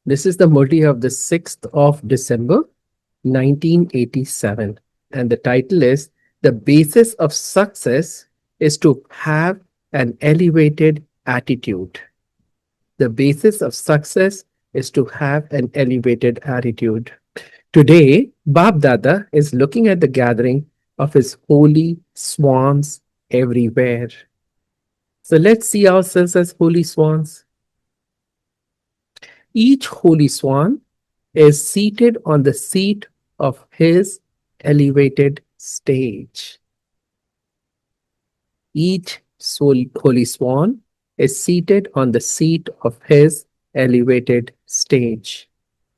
This is the Murli of the 6th of December, 1987. And the title is The Basis of Success is to Have an Elevated Attitude. The basis of success is to have an elevated attitude. Today, Bab Dada is looking at the gathering of his holy swans everywhere. So let's see ourselves as holy swans. Each holy swan is seated on the seat of his elevated stage. Each holy swan is seated on the seat of his elevated stage.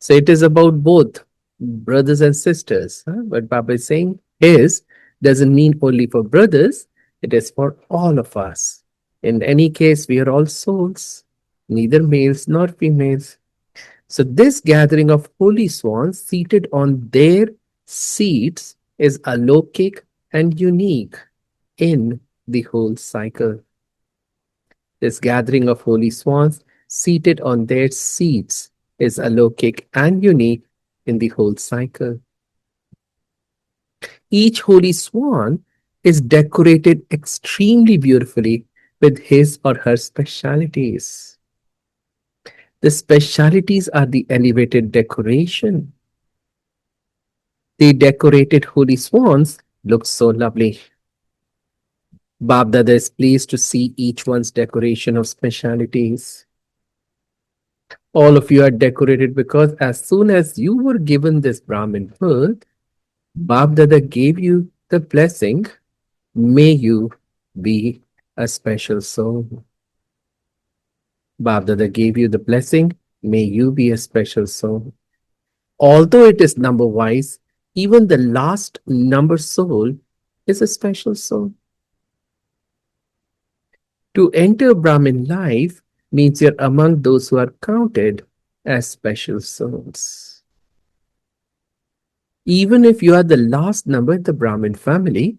So it is about both brothers and sisters. But Baba is saying his doesn't mean only for brothers, it is for all of us. In any case, we are all souls, neither males nor females. So, this gathering of holy swans seated on their seats is alokik and unique in the whole cycle. This gathering of holy swans seated on their seats is alokik and unique in the whole cycle. Each holy swan is decorated extremely beautifully with his or her specialities. The specialities are the elevated decoration. The decorated holy swans look so lovely. Bab Dada is pleased to see each one's decoration of specialities. All of you are decorated because as soon as you were given this Brahmin birth, Bab Dada gave you the blessing, may you be a special soul. Bab Dada gave you the blessing, may you be a special soul. Although it is number wise, even the last number soul is a special soul. To enter Brahmin life means you're among those who are counted as special souls. Even if you are the last number in the Brahmin family,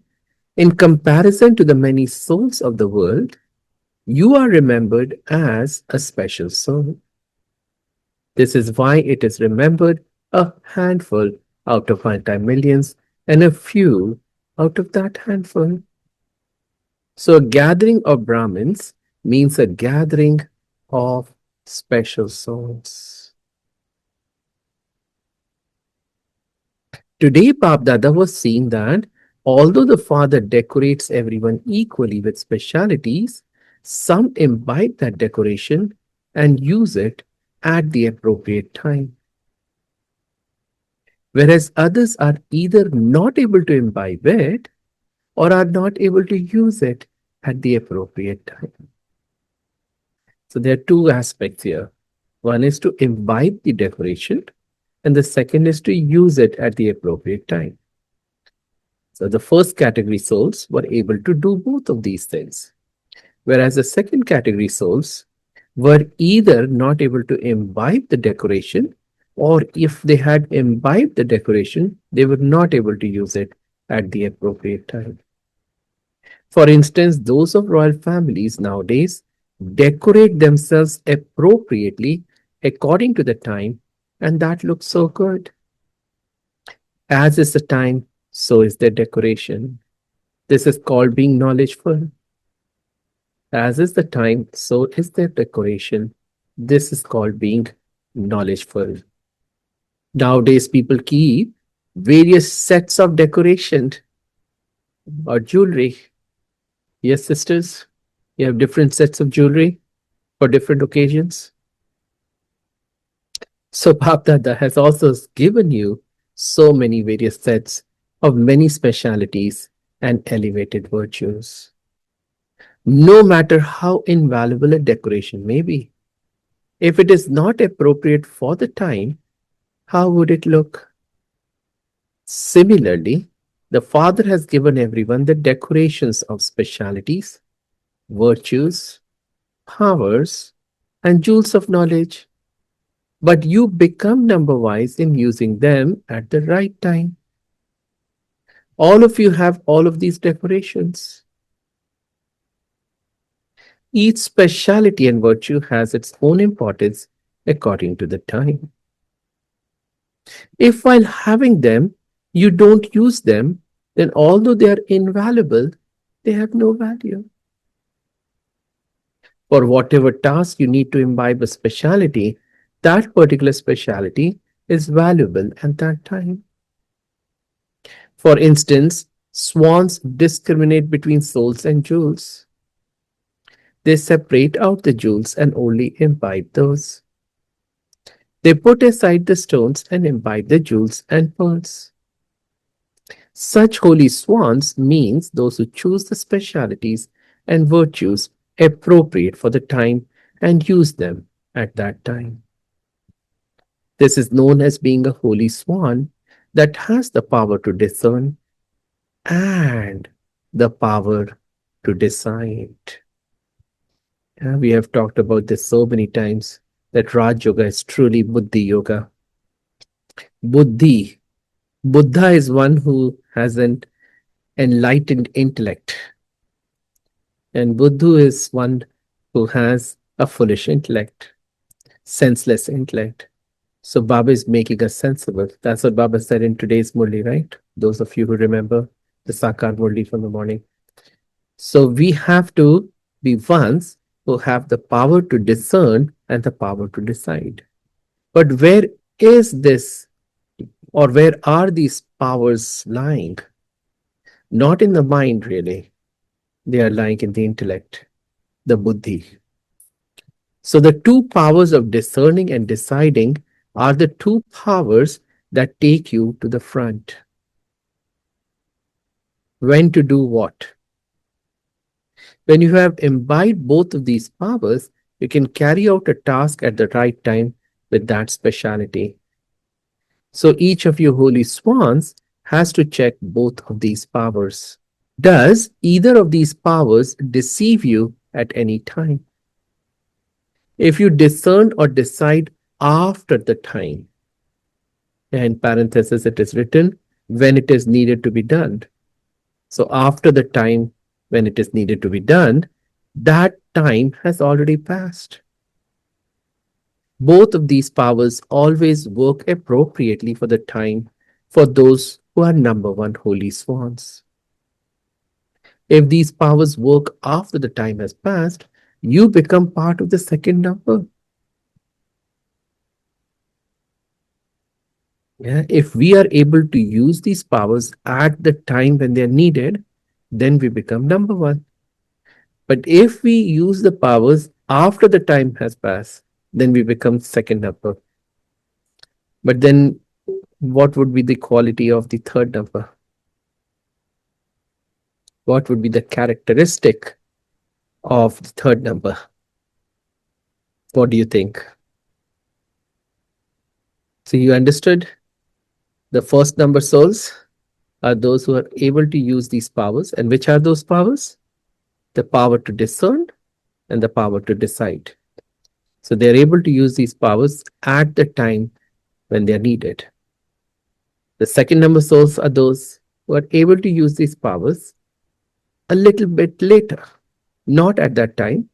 in comparison to the many souls of the world, you are remembered as a special soul. This is why it is remembered a handful out of multi-millions and a few out of that handful. So a gathering of Brahmins means a gathering of special souls. Today, Bab Dada was seeing that although the Father decorates everyone equally with specialities, some imbibe that decoration and use it at the appropriate time. Whereas others are either not able to imbibe it or are not able to use it at the appropriate time. So there are two aspects here. One is to imbibe the decoration, and the second is to use it at the appropriate time. So the first category souls were able to do both of these things, whereas the second category souls were either not able to imbibe the decoration, or if they had imbibed the decoration, they were not able to use it at the appropriate time. For instance, those of royal families nowadays decorate themselves appropriately according to the time, and that looks so good. As is the time, so is their decoration. This is called being knowledgeful. As is the time, so is their decoration. This is called being knowledgeful. Nowadays, people keep various sets of decoration or jewelry. Yes, sisters, you have different sets of jewelry for different occasions. So Bap Dada has also given you so many various sets of many specialities and elevated virtues. No matter how invaluable a decoration may be, if it is not appropriate for the time, how would it look? Similarly, the Father has given everyone the decorations of specialities, virtues, powers, and jewels of knowledge. But you become number wise in using them at the right time. All of you have all of these decorations. Each speciality and virtue has its own importance according to the time. If while having them, you don't use them, then although they are invaluable, they have no value. For whatever task you need to imbibe a speciality, that particular speciality is valuable at that time. For instance, swans discriminate between souls and jewels. They separate out the jewels and only imbibe those. They put aside the stones and imbibe the jewels and pearls. Such holy swans means those who choose the specialities and virtues appropriate for the time and use them at that time. This is known as being a holy swan that has the power to discern and the power to decide. We have talked about this so many times that Raj Yoga is truly Buddhi Yoga. Buddhi. Buddha is one who has an enlightened intellect, and Buddhu is one who has a foolish intellect, senseless intellect. So Baba is making us sensible. That's what Baba said in today's Murli, right? Those of you who remember the Sakar Murli from the morning. So we have to be ones who have the power to discern and the power to decide. But where is this, or where are these powers lying? Not in the mind, really. They are lying in the intellect, the buddhi. So the two powers of discerning and deciding are the two powers that take you to the front. When to do what? When you have imbibed both of these powers, you can carry out a task at the right time with that speciality. So each of you holy swans has to check both of these powers. Does either of these powers deceive you at any time? If you discern or decide after the time, in parenthesis it is written, when it is needed to be done. So after the time when it is needed to be done, that time has already passed. Both of these powers always work appropriately for the time for those who are number one holy swans. If these powers work after the time has passed, you become part of the second number. If we are able to use these powers at the time when they are needed, then we become number one. But if we use the powers after the time has passed, then we become second number. But then what would be the quality of the third number? What would be the characteristic of the third number? What do you think? So you understood? The first number souls are those who are able to use these powers. And which are those powers? The power to discern and the power to decide. So they're able to use these powers at the time when they're needed. The second number souls are those who are able to use these powers a little bit later, not at that time,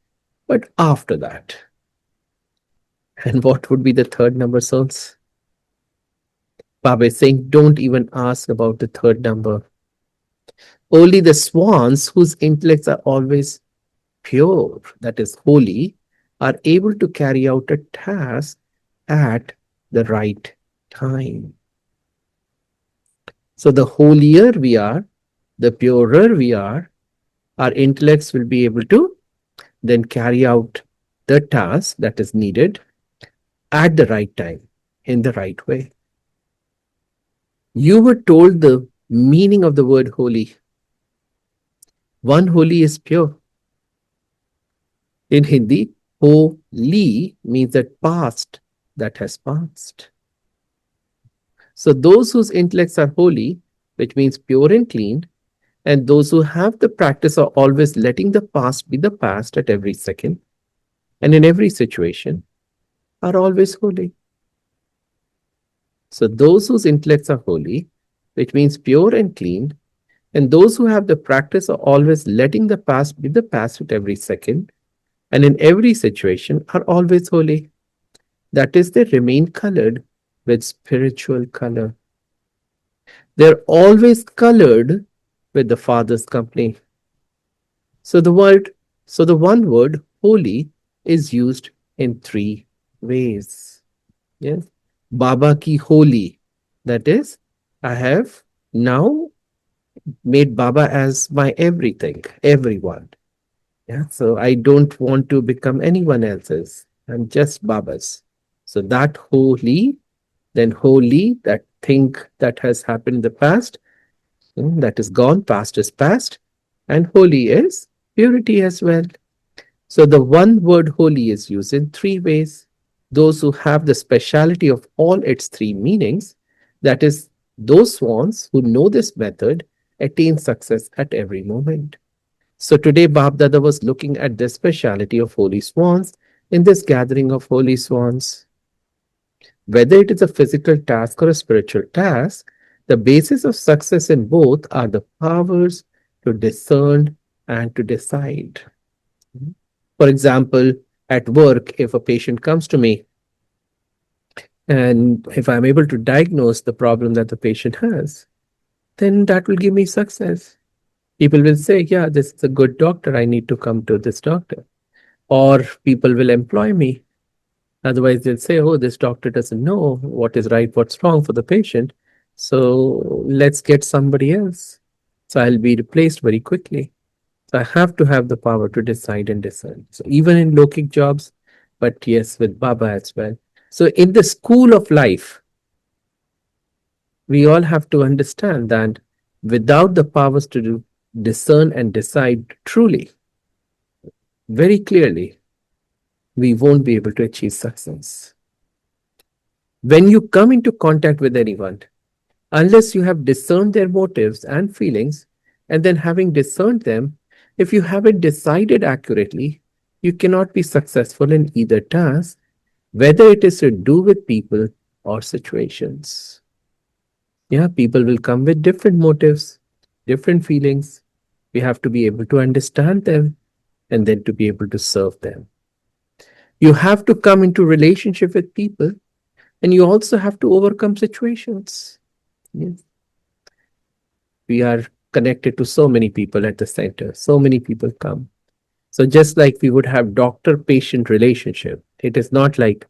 but after that. And what would be the third number souls? Baba is saying, don't even ask about the third number. Only the swans whose intellects are always pure, that is holy, are able to carry out a task at the right time. So the holier we are, the purer we are, our intellects will be able to then carry out the task that is needed at the right time, in the right way. You were told the meaning of the word holy. One holy is pure. In Hindi, holy means that past, that has passed. So those whose intellects are holy, which means pure and clean, and those who have the practice of always letting the past be the past at every second and in every situation, are always holy. So those whose intellects are holy, which means pure and clean, and those who have the practice of always letting the past be the past at every second and in every situation, are always holy. That is, they remain colored with spiritual color. They're always colored with the Father's company. So the word, so the one word holy is used in three ways. Yes. Baba ki holy. That is, I have now made Baba as my everything, everyone. Yeah. So I don't want to become anyone else's. I'm just Baba's. So that holy, then holy, that thing that has happened in the past, that is gone, past is past, and holy is purity as well. So the one word holy is used in three ways. Those who have the speciality of all its three meanings, that is, those swans who know this method, attain success at every moment. So today, Bab Dada was looking at the speciality of holy swans in this gathering of holy swans. Whether it is a physical task or a spiritual task, the basis of success in both are the powers to discern and to decide. For example, at work, if a patient comes to me and if I'm able to diagnose the problem that the patient has, then that will give me success. People will say, yeah, this is a good doctor. I need to come to this doctor. Or people will employ me. Otherwise, they'll say, oh, this doctor doesn't know what is right, what's wrong for the patient. So let's get somebody else. So I'll be replaced very quickly. So I have to have the power to decide and discern. So even in Lokic jobs, but yes, with Baba as well. So in the school of life, we all have to understand that without the powers to discern and decide truly, very clearly, we won't be able to achieve success. When you come into contact with anyone, unless you have discerned their motives and feelings, and then having discerned them, if you haven't decided accurately, you cannot be successful in either task, whether it is to do with people or situations. Yeah, people will come with different motives, different feelings. We have to be able to understand them and then to be able to serve them. You have to come into relationship with people and you also have to overcome situations. Yes. We are connected to so many people at the center. So many people come. So just like we would have doctor-patient relationship, it is not like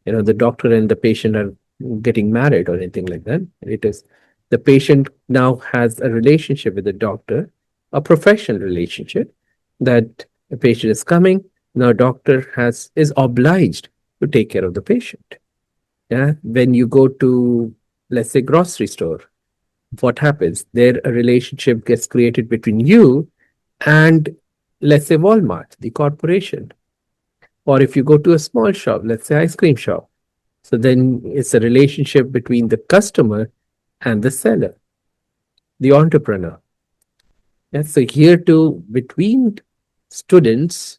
the doctor and the patient are getting married or anything like that. It is the patient now has a relationship with the doctor, a professional relationship that the patient is coming. Now doctor is obliged to take care of the patient. Yeah. When you go to, let's say, grocery store, what happens? There a relationship gets created between you and, let's say, Walmart, the corporation. Or if you go to a small shop, let's say ice cream shop, so then it's a relationship between the customer and the seller, the entrepreneur. Yeah, so here too, between students,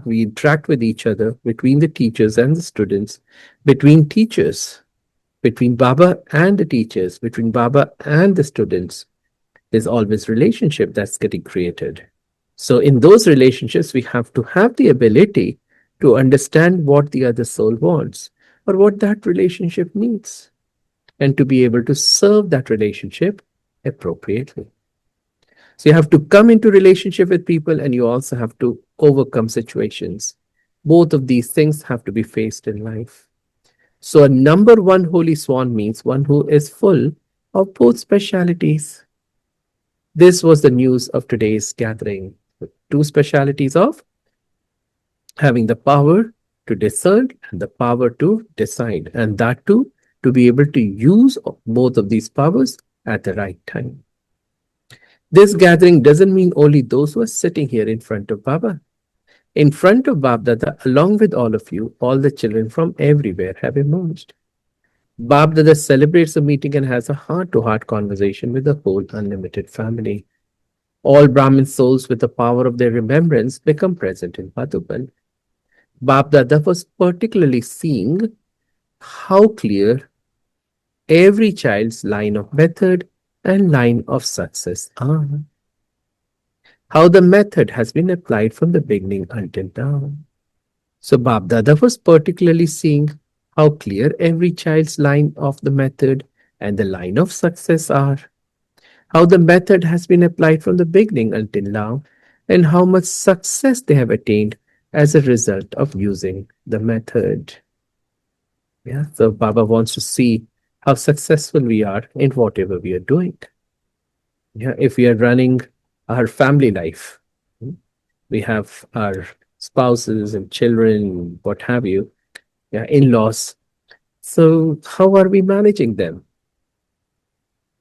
we interact with each other, between the teachers and the students, between teachers, between Baba and the teachers, between Baba and the students. There's always relationship that's getting created. So in those relationships, we have to have the ability to understand what the other soul wants or what that relationship needs, and to be able to serve that relationship appropriately. So you have to come into relationship with people and you also have to overcome situations. Both of these things have to be faced in life. So a number one holy swan means one who is full of both specialities. This was the news of today's gathering. Two specialities of having the power to discern and the power to decide, and that too to be able to use both of these powers at the right time. This gathering doesn't mean only those who are sitting here in front of Baba. In front of Bab Dada, along with all of you, all the children from everywhere have emerged. Bab Dada celebrates the meeting and has a heart-to-heart conversation with the whole unlimited family. All Brahmin souls with the power of their remembrance become present in Madhuban. Bab Dada was particularly seeing how clear every child's line of method and line of success are. How the method has been applied from the beginning until now. So Bab Dada was particularly seeing how clear every child's line of the method and the line of success are, how the method has been applied from the beginning until now, and how much success they have attained as a result of using the method. Yeah, so Baba wants to see how successful we are in whatever we are doing. Yeah, if we are running our family life, we have our spouses and children, what have you, yeah, in-laws. So how are we managing them?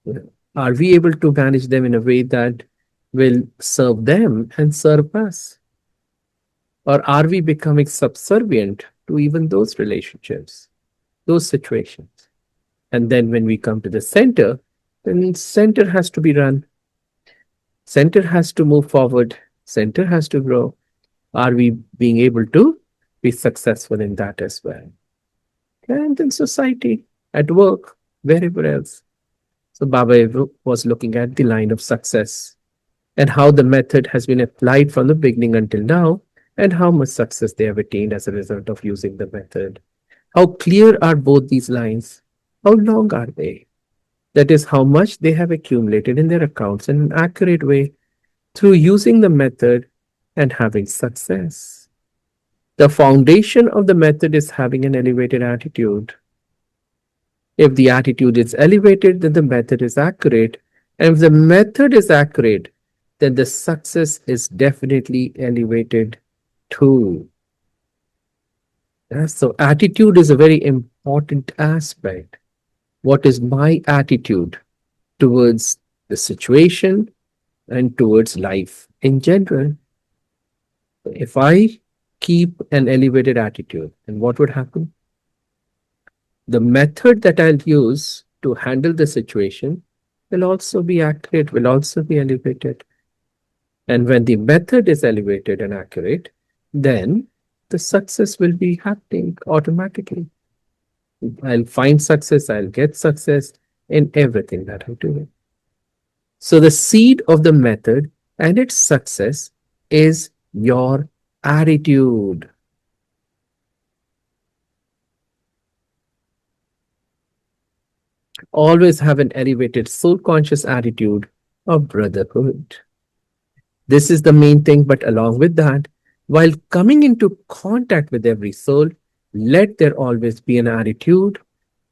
Yeah. Are we able to manage them in a way that will serve them and serve us? Or are we becoming subservient to even those relationships, those situations? And then when we come to the center, then center has to be run. Center has to move forward. Center has to grow. Are we being able to be successful in that as well? And in society, at work, wherever else. So Baba was looking at the line of success and how the method has been applied from the beginning until now, and how much success they have attained as a result of using the method. How clear are both these lines? How long are they? That is how much they have accumulated in their accounts in an accurate way through using the method and having success. The foundation of the method is having an elevated attitude. If the attitude is elevated, then the method is accurate. And if the method is accurate, then the success is definitely elevated too. Yeah, so, attitude is a very important aspect. What is my attitude towards the situation and towards life in general? If I keep an elevated attitude, then what would happen? The method that I'll use to handle the situation will also be accurate, will also be elevated. And when the method is elevated and accurate, then the success will be happening automatically. I'll find success, I'll get success in everything that I do. So the seed of the method and its success is your attitude. Always have an elevated soul conscious attitude of brotherhood. This is the main thing, but along with that, while coming into contact with every soul, let there always be an attitude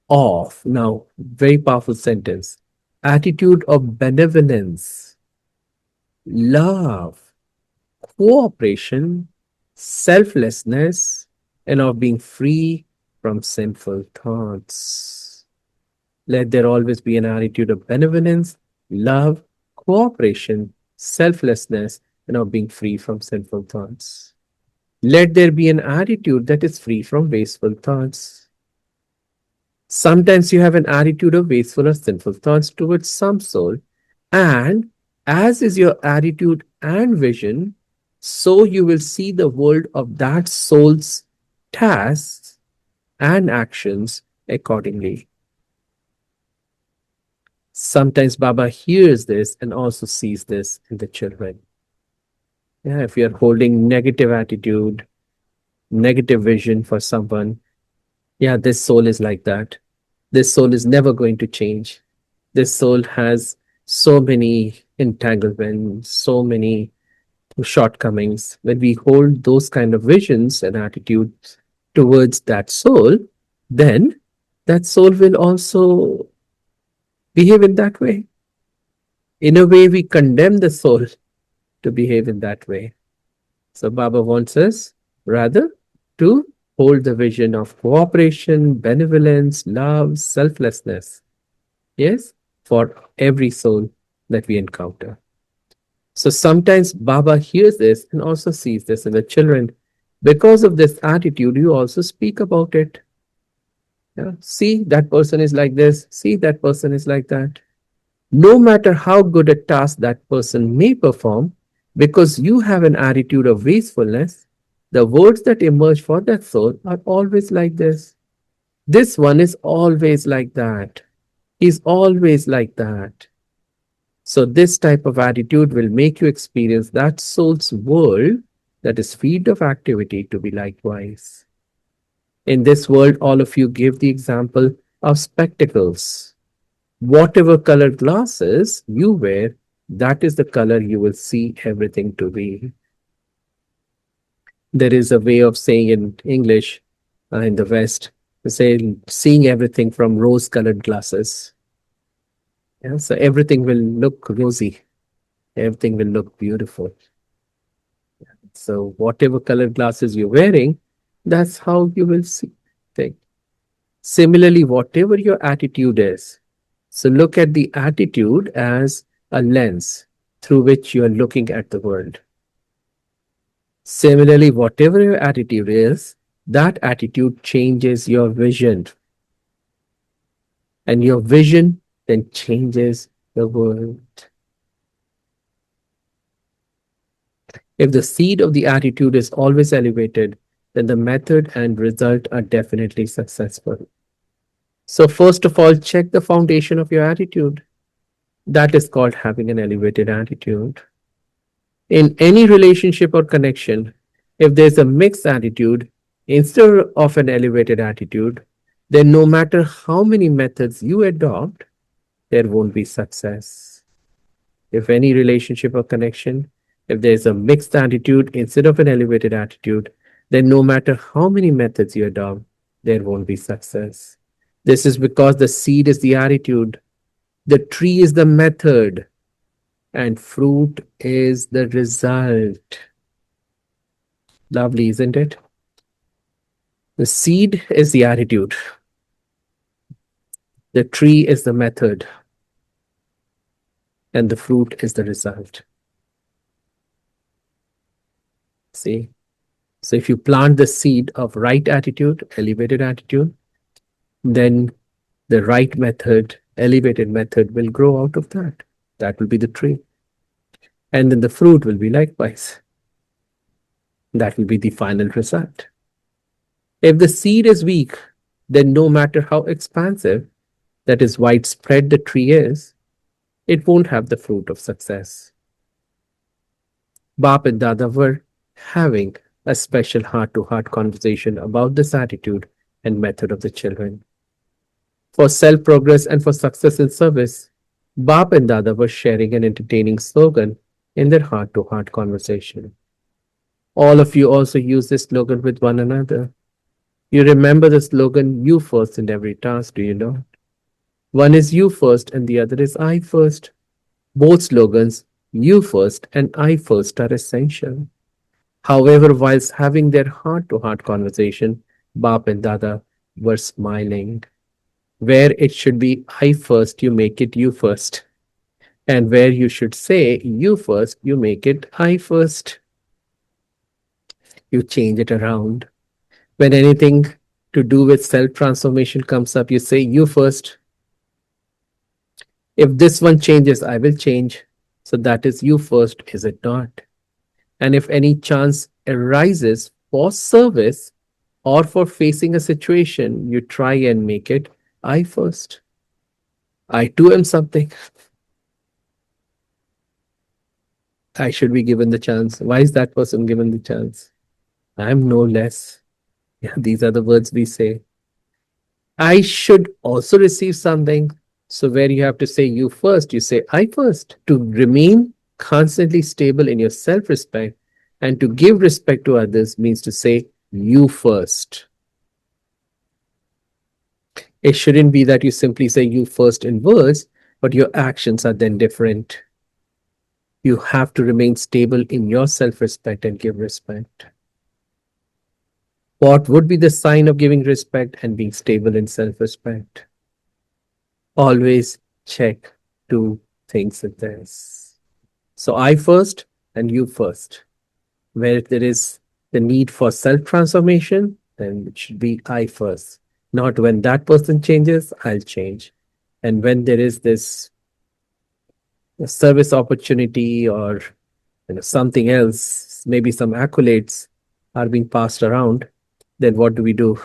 of, now, very powerful sentence, attitude of benevolence, love, cooperation, selflessness, and of being free from sinful thoughts. Let there always be an attitude of benevolence, love, cooperation, selflessness, and of being free from sinful thoughts. Let there be an attitude that is free from wasteful thoughts. Sometimes you have an attitude of wasteful or sinful thoughts towards some soul, and as is your attitude and vision, so you will see the world of that soul's tasks and actions accordingly. Sometimes Baba hears this and also sees this in the children. Yeah, if you're holding negative attitude, negative vision for someone, yeah, this soul is like that. This soul is never going to change. This soul has so many entanglements, so many shortcomings. When we hold those kind of visions and attitudes towards that soul, then that soul will also behave in that way. In a way, we condemn the soul to behave in that way. So Baba wants us rather to hold the vision of cooperation, benevolence, love, selflessness. Yes, for every soul that we encounter. So sometimes Baba hears this and also sees this in the children. Because of this attitude, you also speak about it. Yeah? See, that person is like this. See, that person is like that. No matter how good a task that person may perform, because you have an attitude of wastefulness, the words that emerge for that soul are always like this. This one is always like that. He's always like that. So, this type of attitude will make you experience that soul's world that is field of activity to be likewise. In this world, all of you give the example of spectacles. Whatever colored glasses you wear, that is the color you will see everything to be. There is a way of saying in English in the West, to say seeing everything from rose colored glasses. Yeah, so everything will look rosy, everything will look beautiful. So, whatever colored glasses you're wearing, that's how you will see things. Similarly, whatever your attitude is, so look at the attitude as a lens through which you are looking at the world. Similarly, whatever your attitude is, that attitude changes your vision. And your vision then changes the world. If the seed of the attitude is always elevated, then the method and result are definitely successful. So, first of all, check the foundation of your attitude. That is called having an elevated attitude. In any relationship or connection, if there's a mixed attitude instead of an elevated attitude, then no matter how many methods you adopt, there won't be success. If any relationship or connection, if there's a mixed attitude instead of an elevated attitude, then no matter how many methods you adopt, there won't be success. This is because the seed is the attitude, the tree is the method, and fruit is the result. Lovely, isn't it? The seed is the attitude, the tree is the method, and the fruit is the result. See? So if you plant the seed of right attitude, elevated attitude, then the right method, elevated method will grow out of that. That will be the tree. And then the fruit will be likewise. That will be the final result. If the seed is weak, then no matter how expansive, that is widespread the tree is, it won't have the fruit of success. Bap and Dada were having a special heart-to-heart conversation about this attitude and method of the children. For self-progress and for success in service, Bap and Dada were sharing an entertaining slogan in their heart-to-heart conversation. All of you also use this slogan with one another. You remember the slogan, you first in every task, do you know? One is you first and the other is I first. Both slogans, you first and I first, are essential. However, whilst having their heart-to-heart conversation, Bap and Dada were smiling. Where it should be I first, you make it you first. And where you should say you first, you make it I first. You change it around. When anything to do with self-transformation comes up, you say you first. If this one changes, I will change. So that is you first, is it not? And if any chance arises for service or for facing a situation, you try and make it I first. I too am something. I should be given the chance. Why is that person given the chance? I'm no less. Yeah, these are the words we say. I should also receive something. So, where you have to say you first, you say I first. To remain constantly stable in your self respect and to give respect to others means to say you first. It shouldn't be that you simply say you first in words, but your actions are then different. You have to remain stable in your self respect and give respect. What would be the sign of giving respect and being stable in self respect? Always check two things at this. So, I first and you first. Where there is the need for self transformation, then it should be I first. Not when that person changes, I'll change. And when there is this service opportunity or something else, maybe some accolades are being passed around, then what do?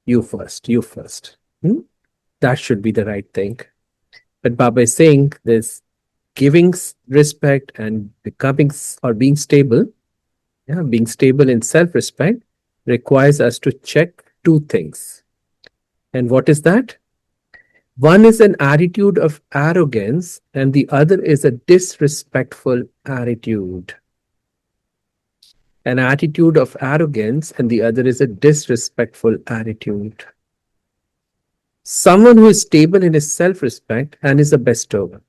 You first, you first. That should be the right thing. But Baba is saying this giving respect and becoming or being stable Yeah, being stable in self respect requires us to check two things. And what is that? One is an attitude of arrogance, and the other is a disrespectful attitude. An attitude of arrogance, and the other is a disrespectful attitude. Someone who is stable in his self respect and is a bestower,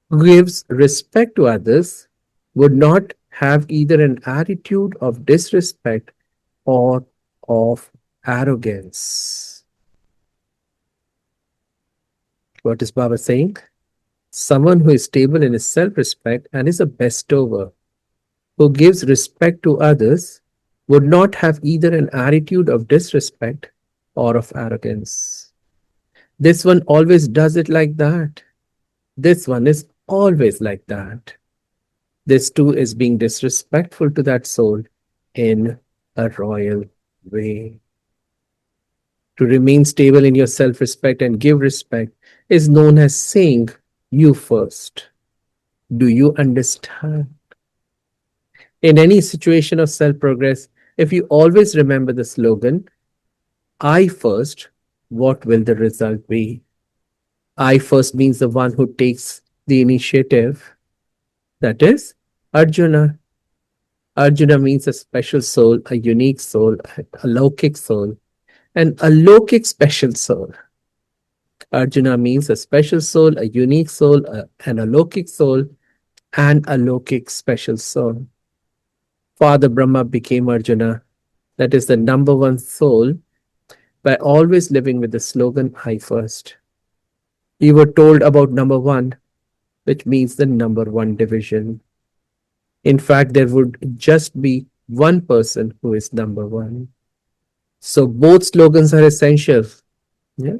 who gives respect to others, would not have either an attitude of disrespect or of arrogance. What is Baba saying? Someone who is stable in his self respect and is a bestower, who gives respect to others, would not have either an attitude of disrespect or of arrogance. This one always does it like that. This one is always like that. This too is being disrespectful to that soul in a royal way. To remain stable in your self respect and give respect is known as saying, you first. Do you understand? In any situation of self progress, if you always remember the slogan, I first, what will the result be? I first means the one who takes the initiative. That is Arjuna. Arjuna means a special soul, a unique soul, a lokic soul, and a lokic special soul. Arjuna means a special soul, a unique soul, and a lokic soul, and a lokic special soul. Father Brahma became Arjuna, that is the number one soul, by always living with the slogan, I first. You were told about number one, which means the number one division. In fact, there would just be one person who is number one. So both slogans are essential. Yeah.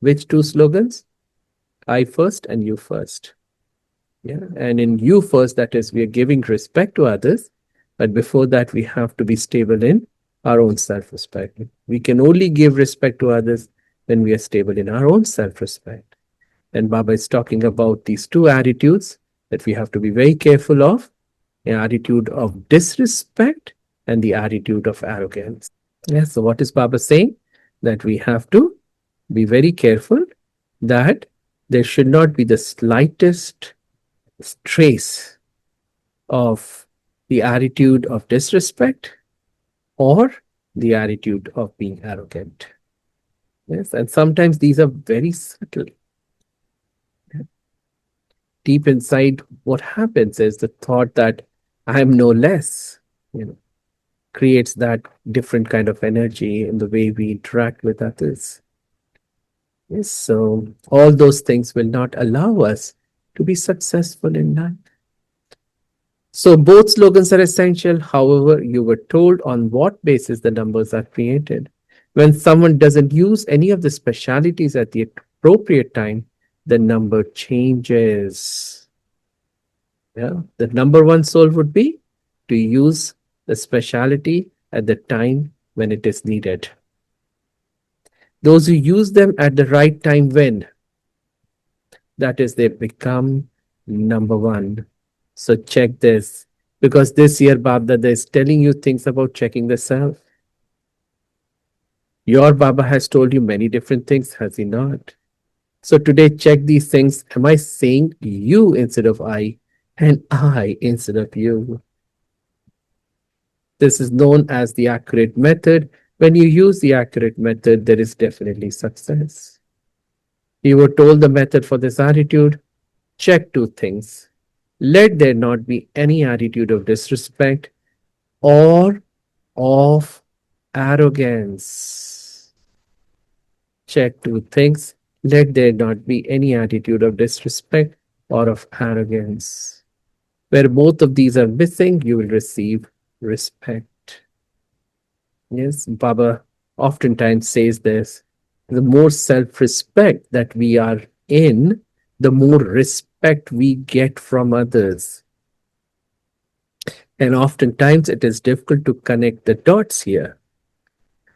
Which two slogans? I first and you first. Yeah. And in you first, that is, we are giving respect to others. But before that, we have to be stable in our own self respect. We can only give respect to others when we are stable in our own self respect. And Baba is talking about these two attitudes that we have to be very careful of, the attitude of disrespect and the attitude of arrogance. Yes, so what is Baba saying? That we have to be very careful that there should not be the slightest trace of the attitude of disrespect or the attitude of being arrogant. Yes, and sometimes these are very subtle. Deep inside, what happens is the thought that I am no less, creates that different kind of energy in the way we interact with others. Yes, so all those things will not allow us to be successful in life. So both slogans are essential. However, you were told on what basis the numbers are created. When someone doesn't use any of the specialities at the appropriate time, the number changes. Yeah, the number one soul would be to use the speciality at the time when it is needed. Those who use them at the right time win. That is, they become number one. So check this, because this year Baba is telling you things about checking the self. Your Baba has told you many different things, has he not? So today check these things. Am I saying you instead of I, and I instead of you? This is known as the accurate method. When you use the accurate method, there is definitely success. You were told the method for this attitude. Check two things. Let there not be any attitude of disrespect or of arrogance. Check two things. Let there not be any attitude of disrespect or of arrogance. Where both of these are missing, you will receive respect. Yes, Baba oftentimes says this. The more self respect that we are in, the more respect we get from others. And oftentimes it is difficult to connect the dots here.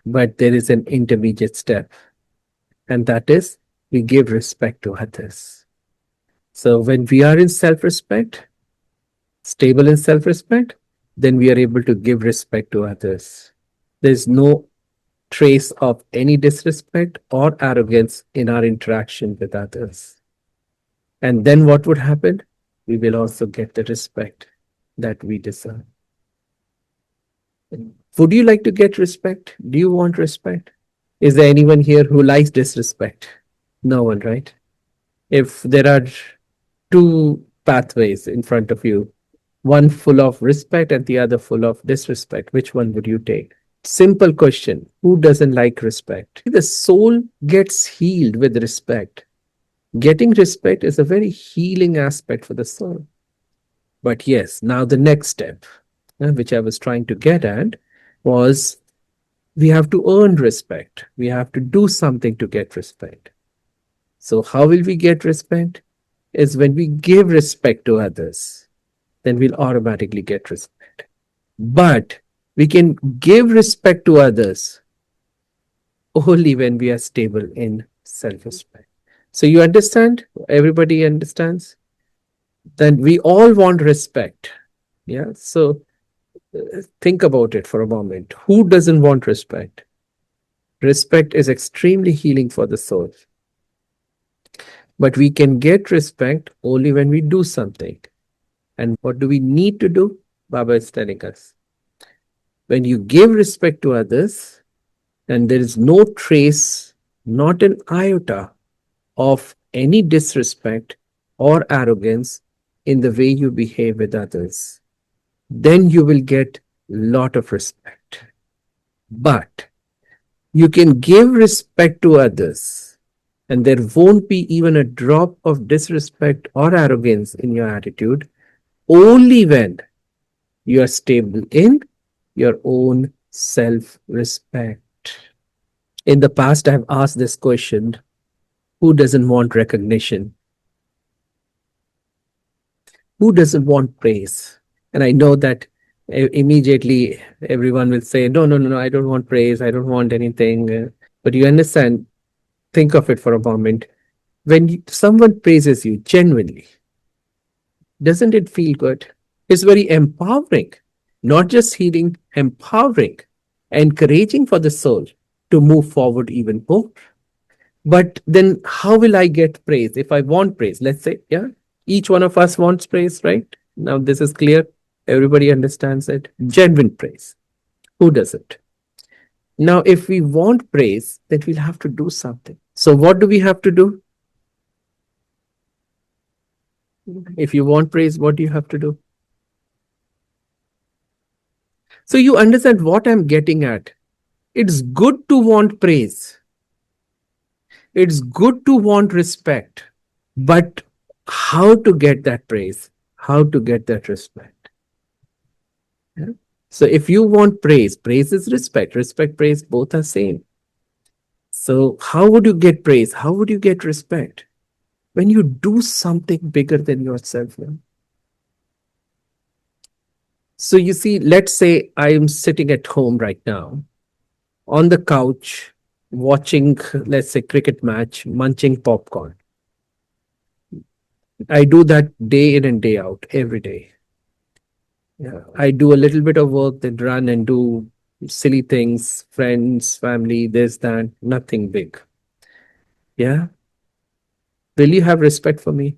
But there is an intermediate step, and that is we give respect to others. So when we are in self respect, stable in self respect, then we are able to give respect to others. There's no trace of any disrespect or arrogance in our interaction with others. And then what would happen? We will also get the respect that we deserve. Would you like to get respect? Do you want respect? Is there anyone here who likes disrespect? No one, right? If there are two pathways in front of you, one full of respect and the other full of disrespect, which one would you take? Simple question. Who doesn't like respect? The soul gets healed with respect. Getting respect is a very healing aspect for the soul. But yes, now the next step, which I was trying to get at, was we have to earn respect. We have to do something to get respect. So, how will we get respect? Is when we give respect to others, then we'll automatically get respect. But we can give respect to others only when we are stable in self respect. So, you understand? Everybody understands? Then we all want respect. Yeah. So, think about it for a moment. Who doesn't want respect? Respect is extremely healing for the soul. But we can get respect only when we do something. And what do we need to do? Baba is telling us. When you give respect to others, and there is no trace, not an iota of any disrespect or arrogance in the way you behave with others, then you will get lot of respect. But you can give respect to others, and there won't be even a drop of disrespect or arrogance in your attitude only when you are stable in your own self respect. In the past, I've asked this question: who doesn't want recognition? Who doesn't want praise? And I know that immediately everyone will say, no, no, no, no, I don't want praise. I don't want anything. But you understand, think of it for a moment. When someone praises you genuinely, doesn't it feel good? It's very empowering, not just healing, empowering, encouraging for the soul to move forward even more. But then how will I get praise if I want praise? Let's say, yeah, each one of us wants praise, right? Now this is clear. Everybody understands it. Genuine praise. Who doesn't? Now, if we want praise, then we'll have to do something. So what do we have to do? If you want praise, what do you have to do? So you understand what I'm getting at. It's good to want praise. It's good to want respect. But how to get that praise? How to get that respect? Yeah? So if you want praise, praise is respect. Respect, praise, both are same. So how would you get praise? How would you get respect? When you do something bigger than yourself. Yeah? So you see, let's say I am sitting at home right now on the couch watching, let's say, cricket match, munching popcorn. I do that day in and day out, every day. Yeah, I do a little bit of work, then run and do silly things, friends, family, this, that, nothing big. Yeah. Will you have respect for me?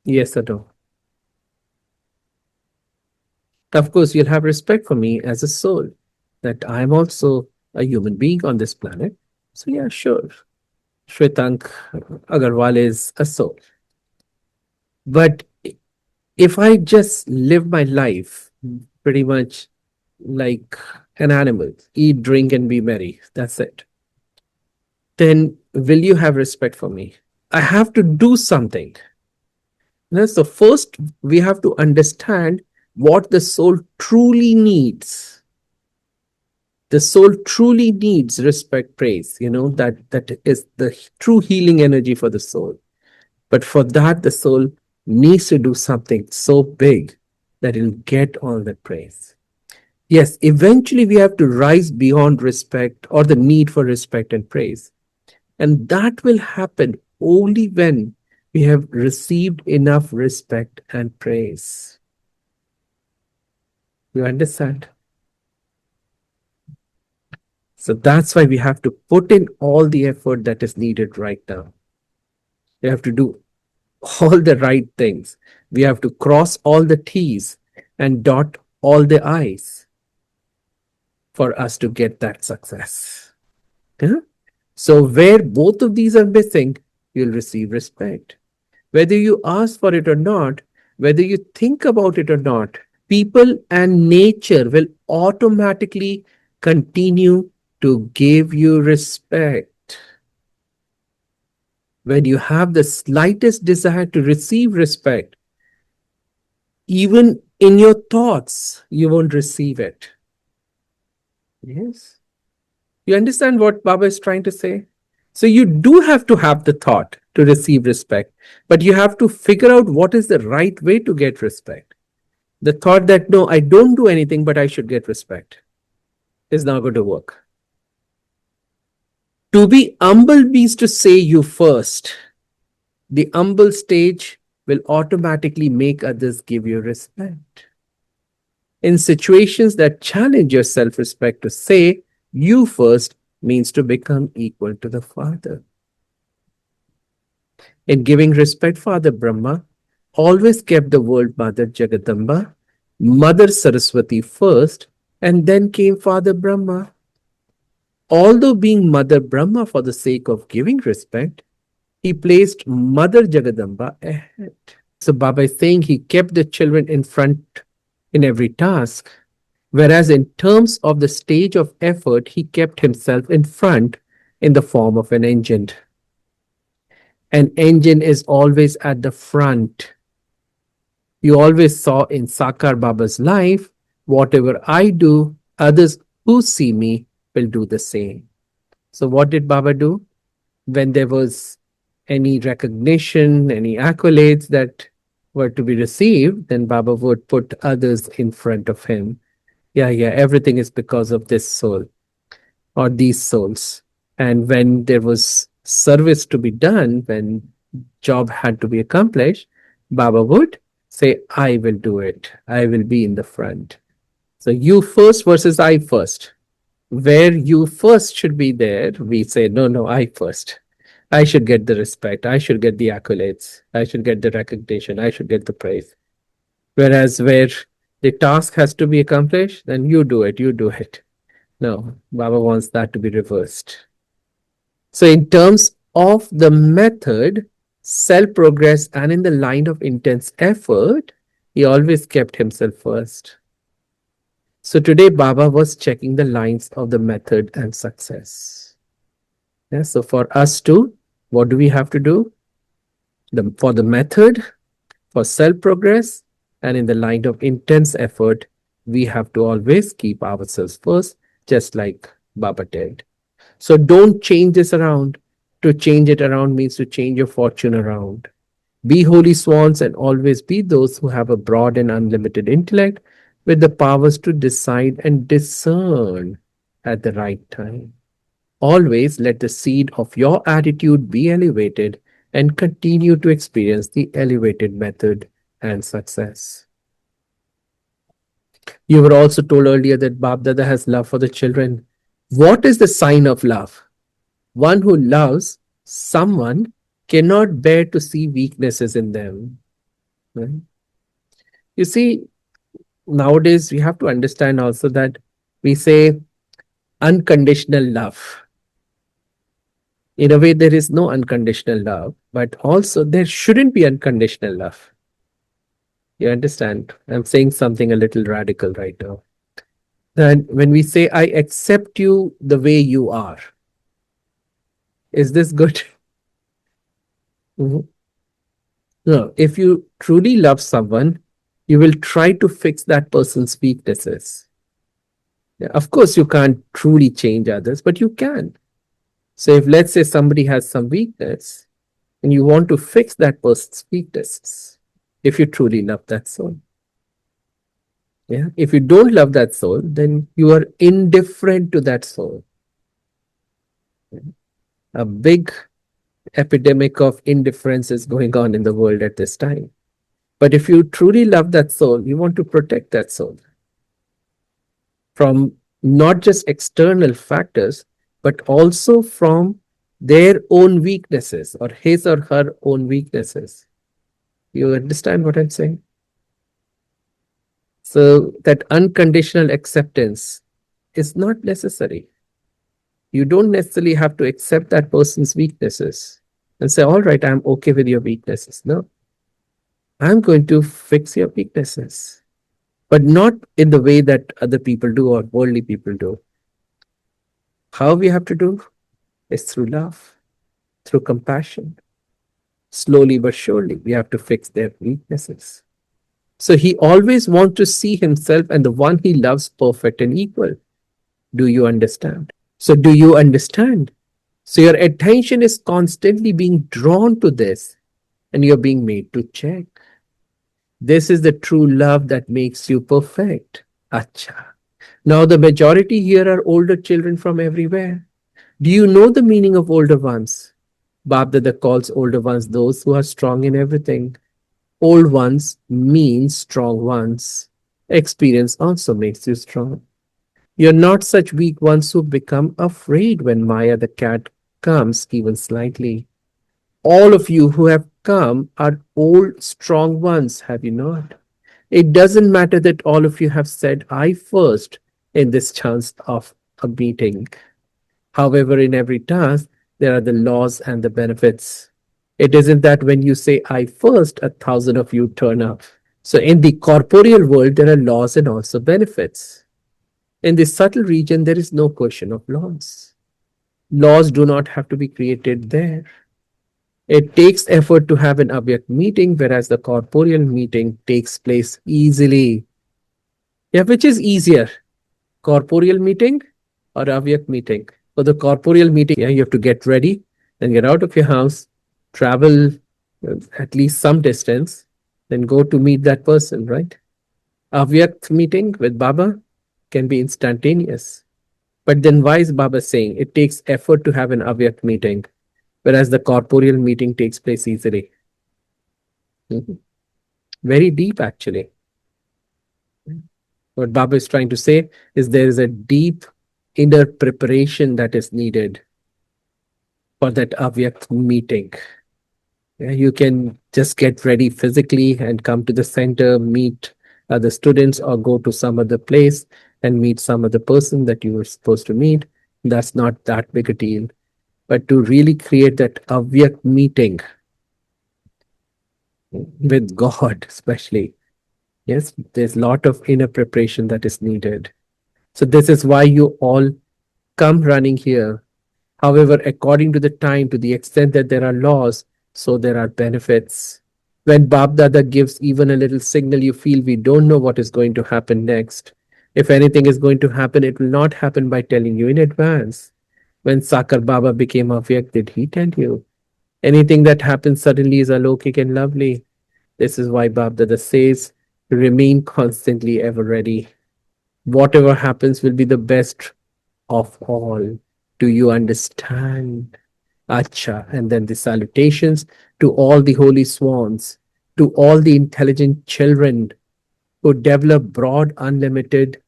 Yes or no? Of course, you'll have respect for me as a soul, that I'm also a human being on this planet. So, yeah, sure. Shwetank Agarwal is a soul. But if I just live my life pretty much like an animal, eat, drink, and be merry, that's it, then will you have respect for me? I have to do something. So, first, we have to understand what the soul truly needs. The soul truly needs respect, praise, that is the true healing energy for the soul. But for that, the soul needs to do something so big that it'll get all that praise. Yes, eventually we have to rise beyond respect or the need for respect and praise. And that will happen only when We have received enough respect and praise. You understand? So that's why we have to put in all the effort that is needed right now. We have to do all the right things. We have to cross all the T's and dot all the I's for us to get that success. Yeah? So, where both of these are missing, you'll receive respect. Whether you ask for it or not, whether you think about it or not, people and nature will automatically continue to give you respect. When you have the slightest desire to receive respect, even in your thoughts, you won't receive it. Yes. You understand what Baba is trying to say? So you do have to have the thought to receive respect, but you have to figure out what is the right way to get respect. The thought that, no, I don't do anything, but I should get respect is not going to work. To be humble means to say you first. The humble stage will automatically make others give you respect. In situations that challenge your self respect, to say you first means to become equal to the Father. In giving respect, Father Brahma always kept the world Mother Jagadamba, Mother Saraswati first, and then came Father Brahma. Although being Mother Brahma for the sake of giving respect, he placed Mother Jagadamba ahead. So Baba is saying he kept the children in front in every task, whereas in terms of the stage of effort, he kept himself in front in the form of an engine. An engine is always at the front. You always saw in Sakar Baba's life, whatever I do, others who see me will do the same. So what did Baba do? When there was any recognition, any accolades that were to be received, then Baba would put others in front of him. Yeah, everything is because of this soul or these souls. And when there was service to be done, when job had to be accomplished, Baba would say, I will do it. I will be in the front. So you first versus I first. Where you first should be there, we say, no, I first. I should get the respect. I should get the accolades. I should get the recognition. I should get the praise. Whereas where the task has to be accomplished, then you do it. You do it. No, Baba wants that to be reversed. So, in terms of the method, self progress, and in the line of intense effort, he always kept himself first. So, today Baba was checking the lines of the method and success. Yeah, so, for us too, what do we have to do? For the method, for self progress, and in the line of intense effort, we have to always keep ourselves first, just like Baba did. So don't change this around. To change it around means to change your fortune around. Be holy swans and always be those who have a broad and unlimited intellect with the powers to decide and discern at the right time. Always let the seed of your attitude be elevated and continue to experience the elevated method and success. You were also told earlier that Bab Dada has love for the children. What is the sign of love? One who loves someone cannot bear to see weaknesses in them. Right? You see, nowadays we have to understand also that we say unconditional love. In a way, there is no unconditional love, but also there shouldn't be unconditional love. You understand? I'm saying something a little radical right now. That when we say, I accept you the way you are, is this good? Mhm. No, if you truly love someone, you will try to fix that person's weaknesses. Yeah, of course, you can't truly change others, but you can. So, if let's say somebody has some weakness and you want to fix that person's weaknesses, if you truly love that soul. Yeah. If you don't love that soul, then you are indifferent to that soul. A big epidemic of indifference is going on in the world at this time. But if you truly love that soul, you want to protect that soul from not just external factors, but also from their own weaknesses or his or her own weaknesses. You understand what I'm saying? So that unconditional acceptance is not necessary. You don't necessarily have to accept that person's weaknesses and say, all right, I'm okay with your weaknesses. No, I'm going to fix your weaknesses, but not in the way that other people do or worldly people do. How we have to do is through love, through compassion. Slowly but surely, we have to fix their weaknesses. So he always wants to see himself and the one he loves perfect and equal. Do you understand? So, do you understand? So, your attention is constantly being drawn to this and you're being made to check. This is the true love that makes you perfect. Acha. Now, the majority here are older children from everywhere. Do you know the meaning of older ones? Babdada calls older ones those who are strong in everything. Old ones means strong ones. Experience also makes you strong. You're not such weak ones who become afraid when Maya the cat comes even slightly. All of you who have come are old, strong ones, have you not? It doesn't matter that all of you have said I first in this chance of a meeting. However, in every task, there are the laws and the benefits. It isn't that when you say I first, 1,000 of you turn up. So, in the corporeal world, there are laws and also benefits. In the subtle region, there is no question of laws. Laws do not have to be created there. It takes effort to have an Avyakt meeting, whereas the corporeal meeting takes place easily. Yeah, which is easier, corporeal meeting or Avyakt meeting? For the corporeal meeting, yeah, you have to get ready, then get out of your house, travel at least some distance, then go to meet that person, right? Avyakt meeting with Baba can be instantaneous. But then why is Baba saying it takes effort to have an Avyakt meeting, whereas the corporeal meeting takes place easily? Mhm. Very deep, actually. What Baba is trying to say is there is a deep inner preparation that is needed for that Avyakt meeting. Yeah, you can just get ready physically and come to the center, meet other students, or go to some other place and meet some other person that you were supposed to meet. That's not that big a deal. But to really create that Avyakt meeting with God, especially, yes, there's a lot of inner preparation that is needed. So this is why you all come running here. However, according to the time, to the extent that there are laws, so there are benefits. When Bab Dada gives even a little signal, you feel we don't know what is going to happen next. If anything is going to happen, it will not happen by telling you in advance. When Sakar Baba became Avyak, did he tell you? Anything that happens suddenly is alokik and lovely. This is why Bab Dada says, remain constantly ever ready. Whatever happens will be the best of all. Do you understand? Acha. And then the salutations to all the holy swans, to all the intelligent children who develop broad, unlimited,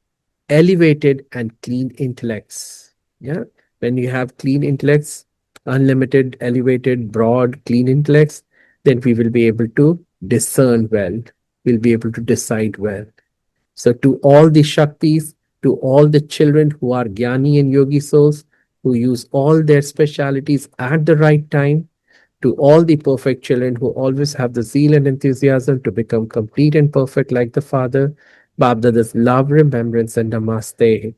elevated, and clean intellects. Yeah. When you have clean intellects, unlimited, elevated, broad, clean intellects, then we will be able to discern well. We'll be able to decide well. So, to all the Shaktis, to all the children who are Jnani and Yogi souls, who use all their specialities at the right time, to all the perfect children who always have the zeal and enthusiasm to become complete and perfect like the Father, Babdada's love, remembrance, and namaste.